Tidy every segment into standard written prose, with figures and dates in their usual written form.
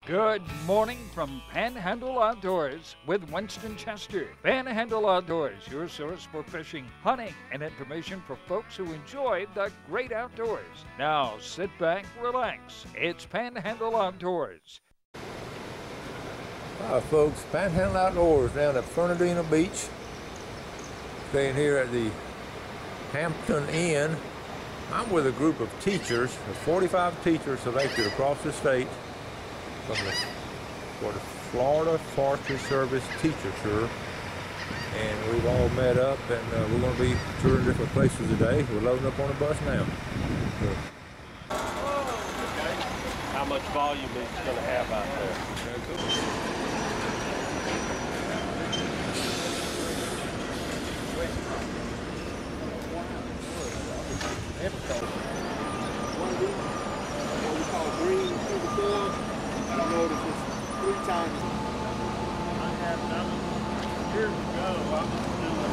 Good morning from Panhandle Outdoors with Winston Chester. Panhandle Outdoors, your source for fishing, hunting, and information for folks who enjoy the great outdoors. Now sit back, relax. It's Panhandle Outdoors. Hi folks, Panhandle Outdoors down at Fernandina Beach. Staying here at the Hampton Inn. I'm with a group of teachers, 45 teachers selected across the state for the Florida Forestry Service Teacher Tour. And we've all met up and we're going to be touring different places today. We're loading up on a bus now. Okay. How much volume is it going to have out there? One of these, what we call green through the field. I noticed it's 3 times. I have done it years ago. I was doing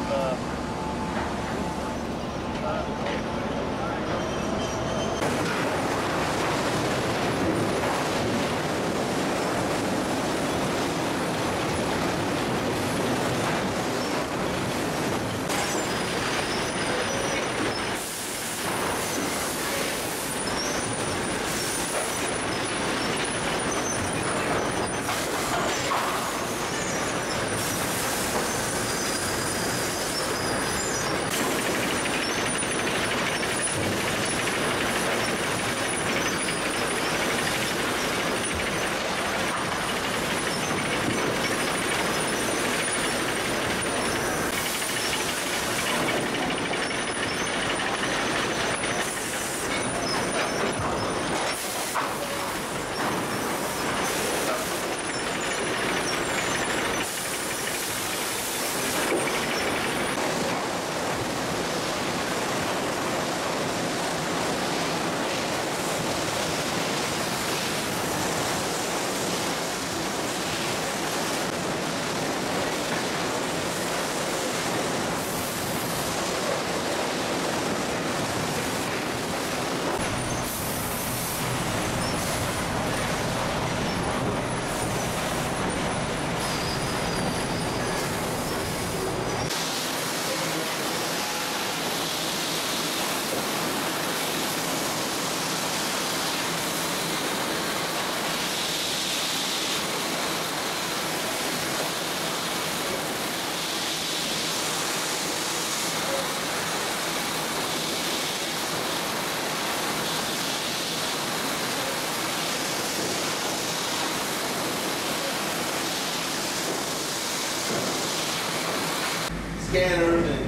Scanners and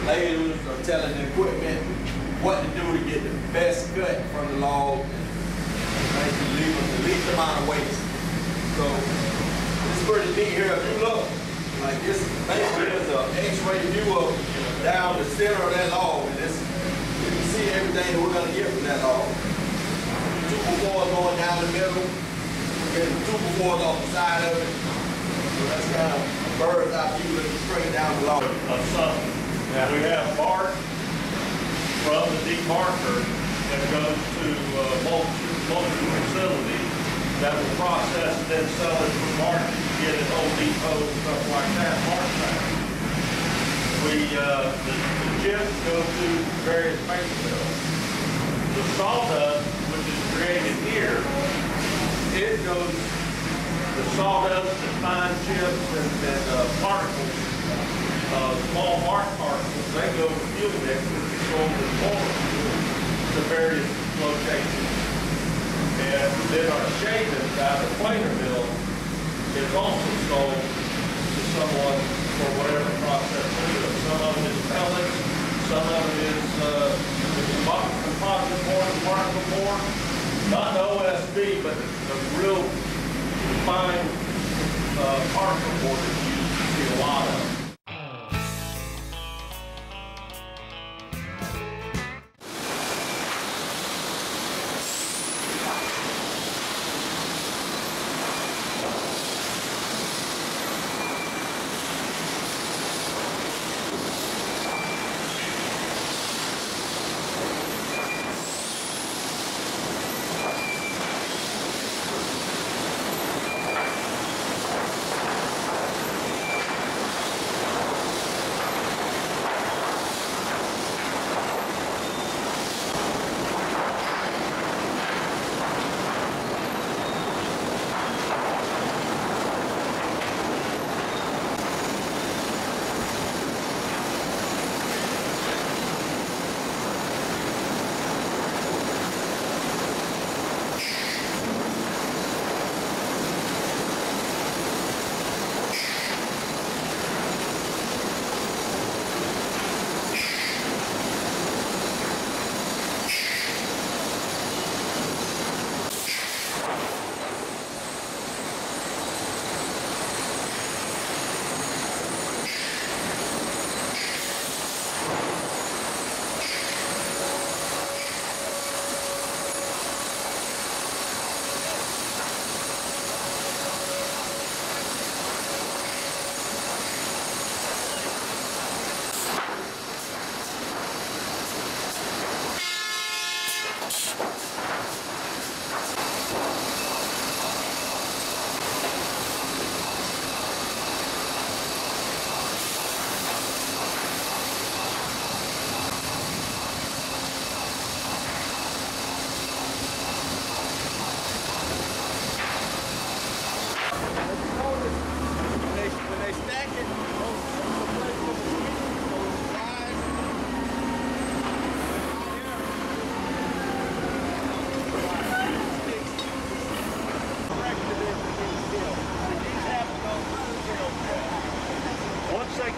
lasers are telling the equipment what to do to get the best cut from the log and basically leave them the least amount of waste. So this is pretty neat here. If you look, like this basically is an X-ray view of down the center of that log, and this you can see everything that we're gonna get from that log. 2 befores going down the middle, getting 2 befores off the side of it. So that's kind of bird's eye view looking straight down the log. of something. Yeah. We have bark from the debarker that goes to multiple facilities that will process and then sell it for market, get it Home Depot and stuff like that, market. The chips go to various paper mills. The sawdust, which is created here, it goes, the sawdust and fine chips and particles, small bark particles, they go to fuel mix, which is sold as forest fuel to various locations. And then our shavings out of the planer mill is also sold to someone for whatever process they do. Some of it is pellets, some of it is composite board, particle board, not the OSB, but the real fine particle board that you see a lot of.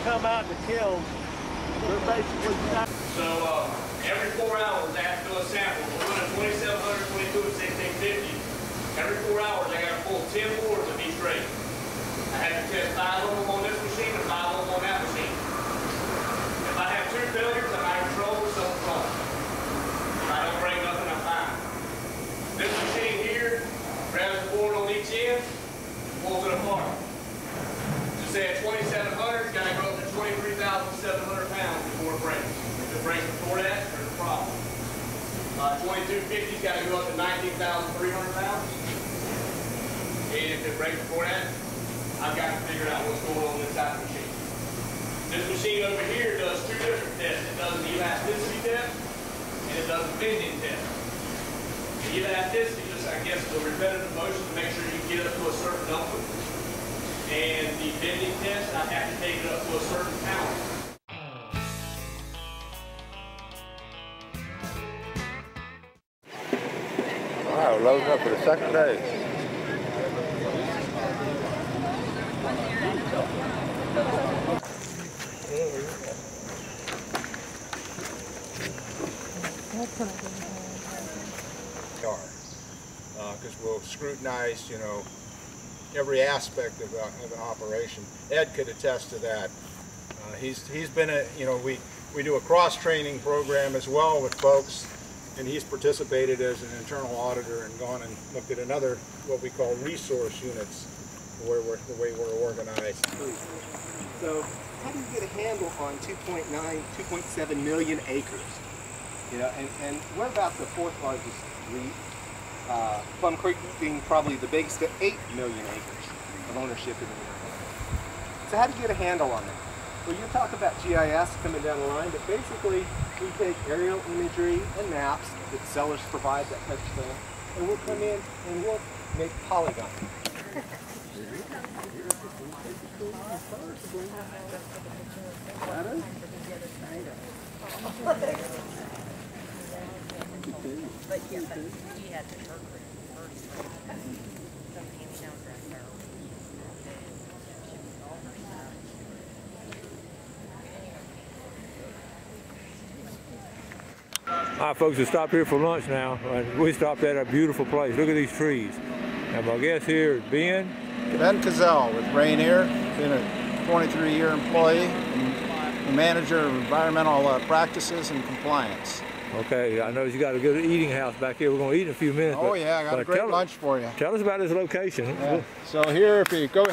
come out to kiln, they're basically not. So every 4 hours they have to do a sample. We're running 2700, 22, and 1650. Every 4 hours they got to pull 10 boards of each grade. I have to test 5 of them on this machine and 5 of them on that machine. If I have 2 failures, I'm out of control with something wrong. If I don't break nothing, I'm fine. This machine here grabs the board on each end, pulls it apart. Just say at 2700, it's got to go up to 23,700 pounds before it breaks. If it breaks before that, there's a problem. 2250's got to go up to 19,300 pounds. And if it breaks before that, I've got to figure out what's going on inside the machine. This machine over here does 2 different tests. It does an elasticity test and it does a bending test. The elasticity just, I guess, the repetitive motion to make sure you get up to a certain number. And the bending test, I have to take it up to a certain pound. All right, we're loading up for the second day. Because we'll scrutinize, you know, every aspect of an operation. Ed could attest to that. He's been a, you know, we do a cross-training program as well with folks, and he's participated as an internal auditor and gone and looked at another, what we call resource units, where the way we're organized. So how do you get a handle on 2.7 million acres? You know, and we're about the 4th largest REIT. Plum Creek being probably the biggest at 8 million acres of ownership in the area. So how do you get a handle on that? Well, you talk about GIS coming down the line, but basically we take aerial imagery and maps that sellers provide, that type of thing, and we'll come in and we'll make polygons. But yeah, but he had to work first. Some hand-me-down dresser. All right, folks, we stopped here for lunch now. We stopped at a beautiful place. Look at these trees. Now, my guest here is Ben. Ben Cazell with Rainier, been a 23-year employee and manager of environmental practices and compliance. Okay, I know you got a good eating house back here. We're going to eat in a few minutes. Oh yeah, I got a great lunch for you. Tell us about this location. Yeah. So here, if you go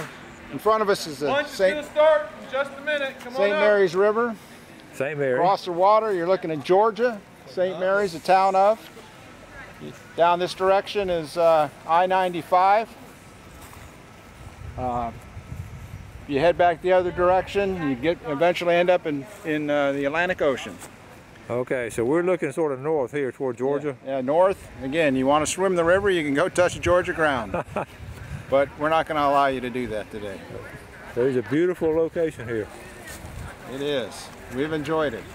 in front of us is the Lunch is going to start in just a minute. Come on up. St. Mary's River. St. Mary. Across the water, you're looking at Georgia. St. Mary's, the town of. Down this direction is I-95. You head back the other direction, you eventually end up in the Atlantic Ocean. Okay, so we're looking sort of north here toward Georgia. Yeah, north. Again, you want to swim the river, you can go touch Georgia ground. But we're not going to allow you to do that today. There's a beautiful location here. It is. We've enjoyed it.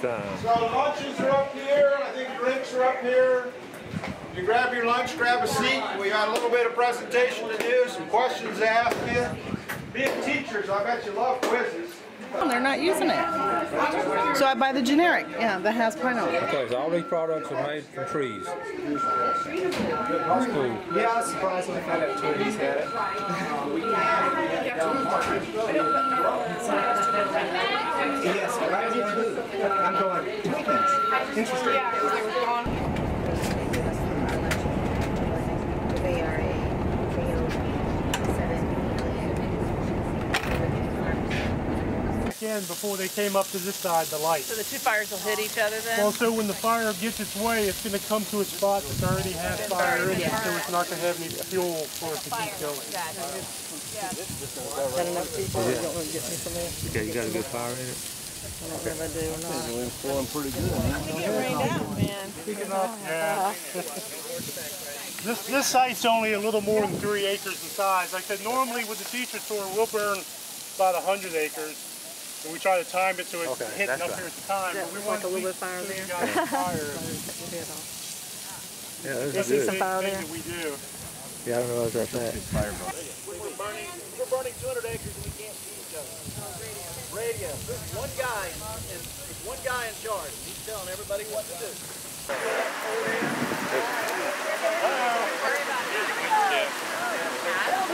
So lunches are up here, I think drinks are up here. You grab your lunch, grab a seat. We got a little bit of presentation to do, some questions to ask you. Being teachers, I bet you love quizzes. They're not using it. So I buy the generic, yeah, that has pineapple. Okay, so all these products are made from trees. That's cool. Yeah, I was surprised when I found out Tweeties had it. Yes, I did too. I'm going, Tweeties. Interesting. Before they came up to this side, the light. So the two fires will hit each other then? Well, so when the fire gets its way, it's going to come to a spot that's already has fire in it, so it's not going to have any fuel for it to keep going. Got enough people? You don't want to get me some of that? Okay, you got a good fire in it? I don't know if I do or not. It's flowing pretty good. You get rained out, man. Yeah. This site's only a little more than 3 acres in size. Like I said, normally with the teacher tour, we'll burn about 100 acres. And we try to time it so it's hitting up right. here at the time. That But we looks want like a little bit fire there. Yeah, this I is see good. some fire there. That we do. Yeah, I don't know if that's that. We're burning 200 acres and we can't see each other. Radio. There's one guy in charge. He's telling everybody what to do.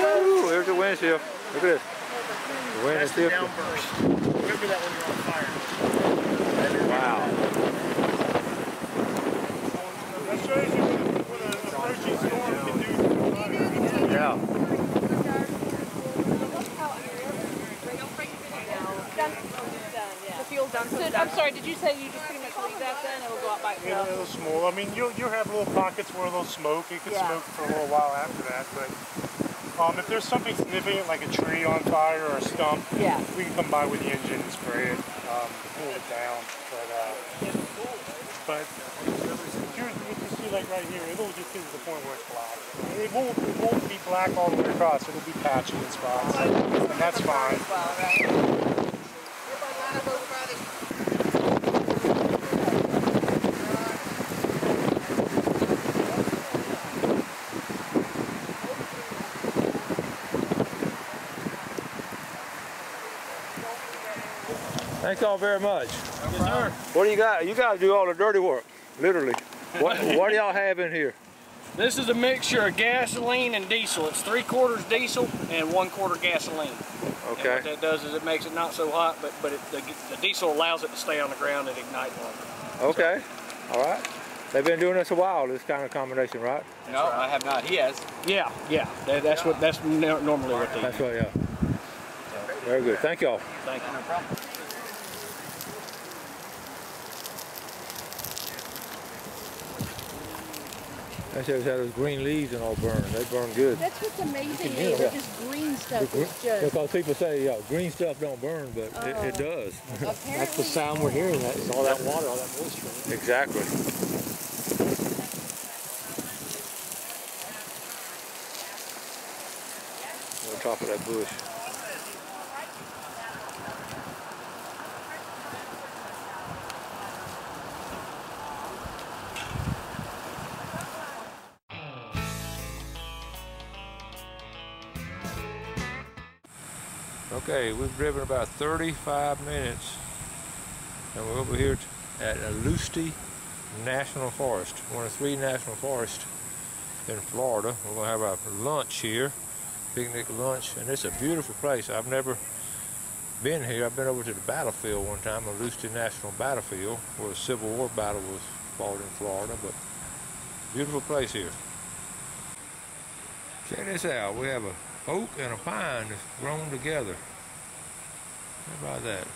Ooh, here's the windshield. Look at this. The wind is shifting. Downburst. Remember that when you're on fire. Wow. That shows you what an approaching storm can do to the fire. Yeah. The fuel done. So, I'm sorry, did you say you just pretty much leave that then? It'll go out by itself? It'll small. I mean, you'll have little pockets where they'll smoke. It could smoke for a little while after that, but if there's something significant like a tree on fire or a stump, we can come by with the engine and spray it, cool it down. But you can see like right here, it'll just get to the point where it's black. It won't be black all the way across. It'll be patchy in spots, and that's fine. Thank y'all very much. Yes, sir. What do you got? You guys do all the dirty work, literally. What do y'all have in here? This is a mixture of gasoline and diesel. It's 3/4 diesel and 1/4 gasoline. Okay. And what that does is it makes it not so hot, but the diesel allows it to stay on the ground and ignite longer. Okay. All right. They've been doing this a while, this kind of combination, right? No, I have not. He has. Yeah. That's normally what they That's do. what, yeah. Very good. Thank y'all. Thank you. No problem. They said how those green leaves and all burn. They burn good. That's what's amazing. Yeah. This green stuff is just... Because people say, yeah, green stuff don't burn, but it does. That's the sound we're hearing. That's all that water, all that moisture. Exactly. On top of that bush. Okay, we've driven about 35 minutes and we're over here at Lusty National Forest, one of 3 national forests in Florida. We're going to have our lunch here, picnic lunch, and it's a beautiful place. I've never been here. I've been over to the battlefield one time, the Lusty National Battlefield, where the Civil War battle was fought in Florida, but beautiful place here. Check this out. We have a oak and a pine that's grown together. How about that?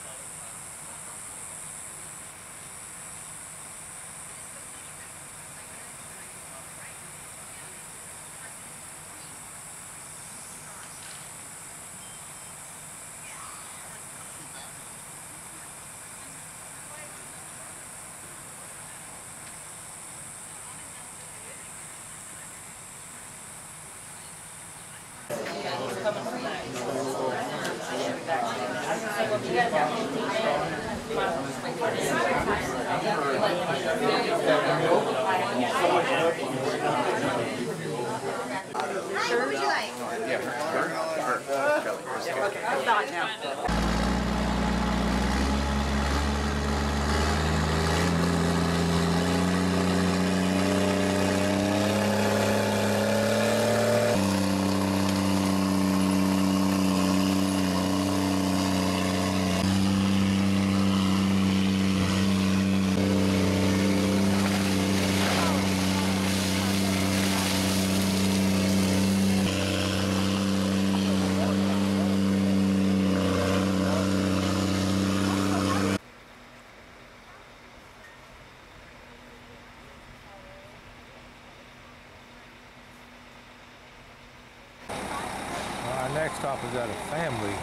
Our next stop is at a family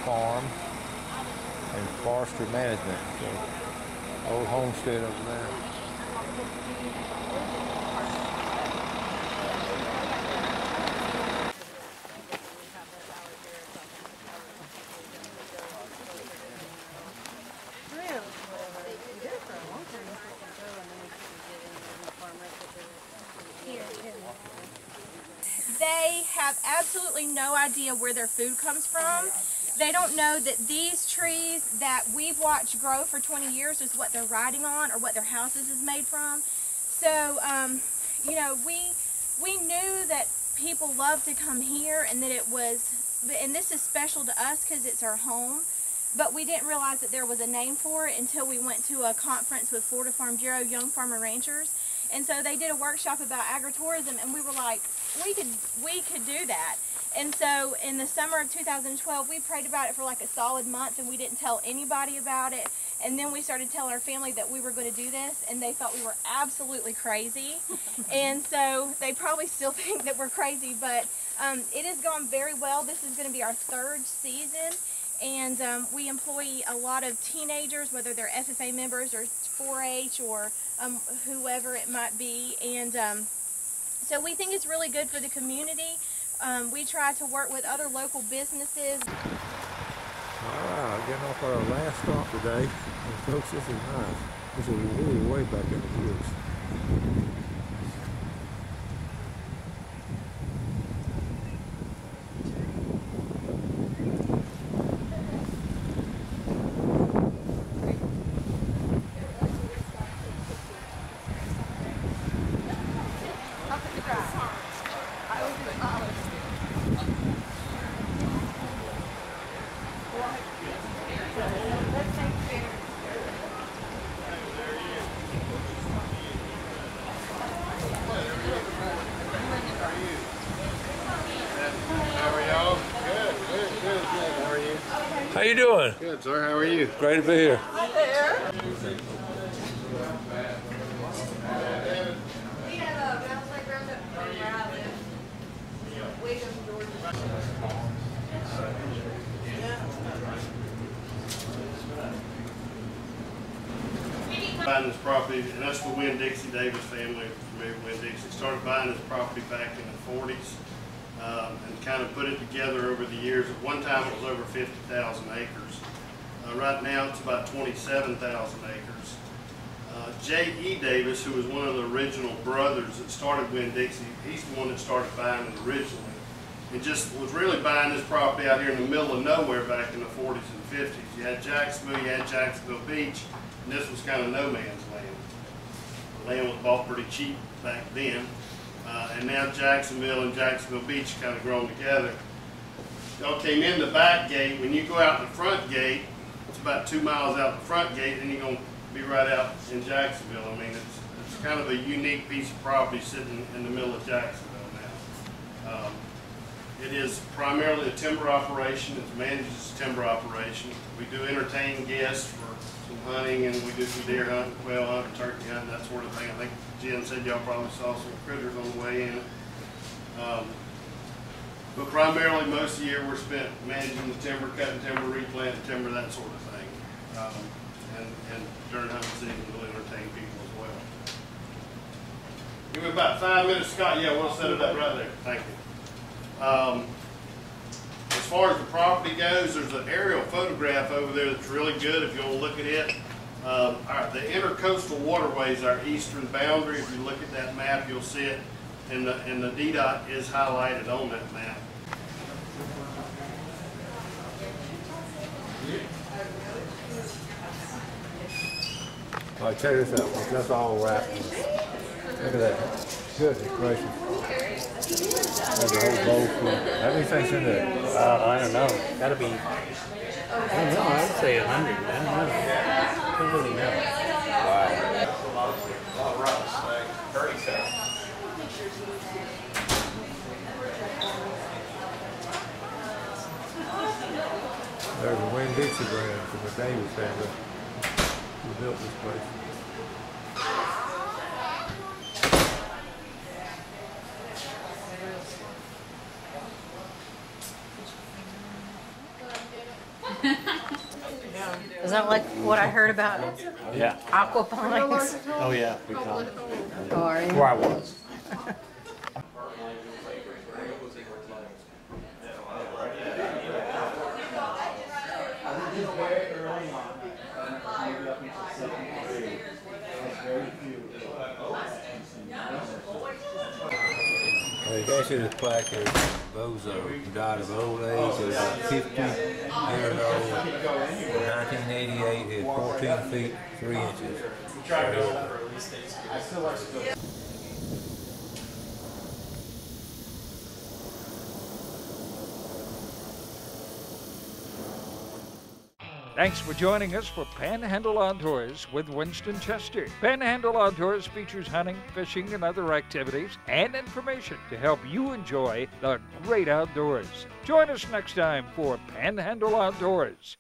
farm and forestry management. So, old homestead over there. absolutely no idea where their food comes from. They don't know that these trees that we've watched grow for 20 years is what they're riding on or what their houses is made from. So, you know, we knew that people love to come here and that it was, and this is special to us because it's our home, but we didn't realize that there was a name for it until we went to a conference with Florida Farm Bureau Young Farmer Ranchers. And so they did a workshop about agritourism, and we were like, we could do that. And so in the summer of 2012, we prayed about it for like a solid month, and we didn't tell anybody about it. And then we started telling our family that we were going to do this, and they thought we were absolutely crazy. And so they probably still think that we're crazy, but it has gone very well. This is going to be our 3rd season, and we employ a lot of teenagers, whether they're FFA members or 4-H or whoever it might be. And so we think it's really good for the community. We try to work with other local businesses. Alright, getting off our last stop today. And folks, this is nice. This is really way back in the woods. How you doing? Good, sir. How are you? Great to be here. Hi there. We have a rattlesnake roundup from where I live. Way from Georgia. Buying this property, and that's the Winn-Dixie Davis family, familiar with Winn-Dixie. Started buying this property back in the 40s. And kind of put it together over the years. At one time it was over 50,000 acres. Right now it's about 27,000 acres. J.E. Davis, who was one of the original brothers that started Winn-Dixie, he's the one that started buying it originally. And just was really buying this property out here in the middle of nowhere back in the 40s and 50s. You had Jacksonville, you had Jacksonville Beach, and this was kind of no man's land. The land was bought pretty cheap back then. And now Jacksonville and Jacksonville Beach kind of grown together. Y'all came in the back gate. When you go out the front gate, it's about 2 miles out the front gate, and you're going to be right out in Jacksonville. I mean, it's kind of a unique piece of property sitting in the middle of Jacksonville now. It is primarily a timber operation. It manages a timber operation. We do entertain guests for some hunting, and we do some deer hunting, quail hunting, turkey hunting, that sort of thing. I think Jen said y'all probably saw some critters on the way in. But primarily most of the year we're spent managing the timber, cutting timber, replanting timber, that sort of thing. And during hunting season we'll entertain people as well. Give me about 5 minutes, Scott. Yeah, we'll set it up right there. Thank you. As far as the property goes, there's an aerial photograph over there that's really good if you want to look at it. The intercoastal waterways, our eastern boundary. If you look at that map, you'll see it, and the DDOT is highlighted on that map. All right, check this out. That's all wrapped. Look at that. Goodness gracious. There's a whole bowl full. How many things in there? I don't know. Gotta be, I don't know, I would say 100. I don't know. I don't really know. There's a Winn-Dixie brand from the Davis family who built this place. Is that like what I heard about? Yeah. Aquaponics? Oh yeah, we call it. Oh, are you? Where I was. You can see this plaque here, Bozo, who died of old age at about 50 years old. In 1988, he had 14 feet 3 inches. Thanks for joining us for Panhandle Outdoors with Winston Chester. Panhandle Outdoors features hunting, fishing, and other activities and information to help you enjoy the great outdoors. Join us next time for Panhandle Outdoors.